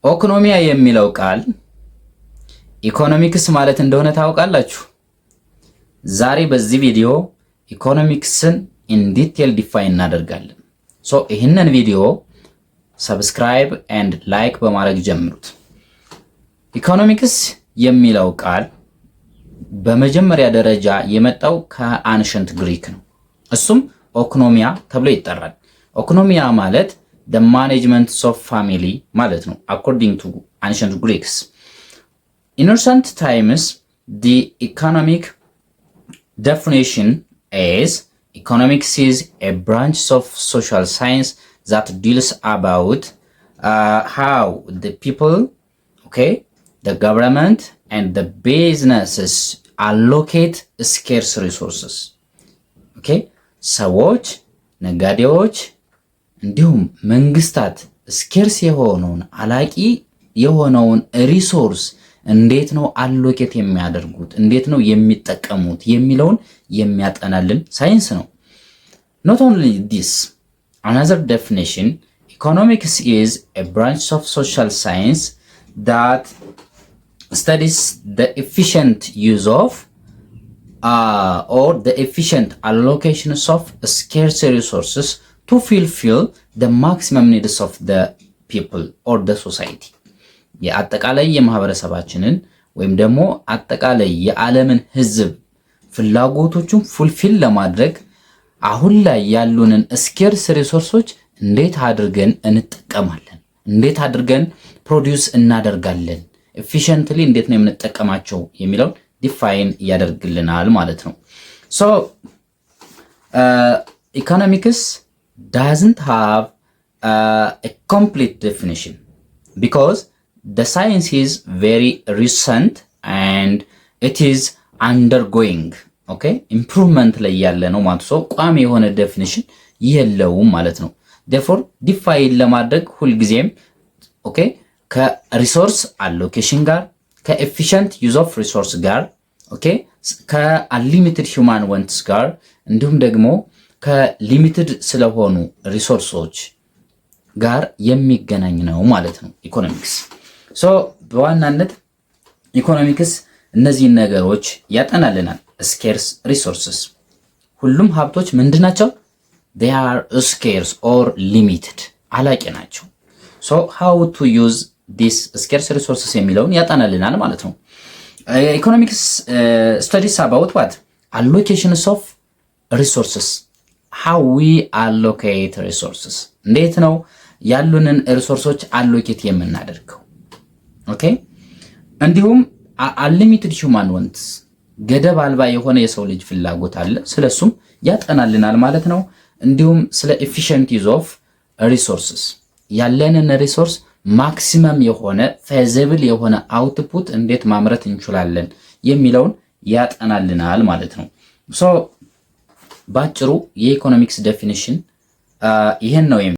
ኢኮኖሚያ የሚለው ቃል ኢኮኖሚክስ ማለት እንደሆነ ታውቃላችሁ? ዛሬ በዚህ ቪዲዮ ኢኮኖሚክስን ኢን ዲቴል ዲፋይን እናደርጋለን። ይህንን ቪዲዮ ሰብስክራይብ ኤንድ ላይክ በማድረግ ጀምሩት። ኢኮኖሚክስ የሚለው ቃል በመጀመሪያ ደረጃ የመጣው ከአንሸንት ግሪክ ነው። እሱም ኦኮኖሚያ ተብሎ ይጠራል። ኦኮኖሚያ ማለት the management of family ማለት ነው according to ancient Greeks. In recent times the economic definition is economics is a branch of social science that deals about how the people, the government and the businesses allocate scarce resources. ሰዎች፣ ነጋዴዎች እንዲሁም መንግስታት ስኬርስ የሆነውን አላቂ የሆነውን ሪሶርስ እንዴት ነው አሎኬት የሚያደርጉት፣ እንዴት ነው የሚጠቀሙት የሚለውን የሚያጠናልን ሳይንስ ነው። Not only this, another definition, economics is a branch of social science that studies the efficient use of or the efficient allocations of scarce resources to fulfill the maximum needs of the people or the society. የአጠቃላይ የማህበረሰባችንን ወይም ደግሞ አጠቃላይ የዓለምን ህዝብ ፍላጎቶቹን ፉልፊል ለማድረግ አሁን ላይ ያሉንን ስኬርስ ሪሶርሶች እንዴት አድርገን እንጠቀማለን፣ እንዴት አድርገን ፕሮዲዩስ እናደርጋለን፣ ኤፊሽንትሊ እንዴት ነው የምንጠቀማቸው የሚለውን ዲፋይን ያደርግልናል ማለት ነው። ኢኮኖሚክስ doesn't have a complete definition because the science is very recent and it is undergoing improvement ላይ ያለ ነው ማለት ነው። ቋሚ የሆነ ዴፊኒሽን የለውም ማለት ነው። therefore ዲፋይን ለማድረግ ሁልጊዜም ከሪሶርስ አሎኬሽን ጋር ከኤፊሽንት ዩዝ ኦፍ ሪሶርስ ጋር ከአንሊሚትድ ሂውማን ወንትስ ጋር እንዲሁም ደግሞ ከሊሚትድ ስለሆኑ ሪሶርሶች ጋር የሚገናኝ ነው ማለት ነው ኢኮኖሚክስ። በዋናነት ኢኮኖሚክስ እነዚህን ነገሮች ያጠናልናል። ስኬርስ ሪሶርስስ፣ ሁሉም ሀብቶች ምንድናቸው? they are scarce or limited፣ አላቂ ናቸው። how to use this scarce resources የሚለውን ያጠናልናል ማለት ነው። ኢኮኖሚክስ studies about what? allocations of resources, how we allocate resources፣ እንዴት ነው ያሉንን ሪሶርሶች አሎኬት የምናደርገው። እንዲሁም unlimited human wants፣ ገደብ አልባ የሆነ የሰው ልጅ ፍላጎት አለ፣ ስለሱም ያጠናልናል ማለት ነው። እንዲሁም ስለ efficient use of resources፣ ያለንን ሪሶርስ ማክሲመም የሆነ ፌዚብል የሆነ አውትፑት እንዴት ማምረት እንችላለን የሚለውን ያጠናልናል ማለት ነው። ባጭሩ የኢኮኖሚክስ ዴፊኒሽን ይሄን ነው።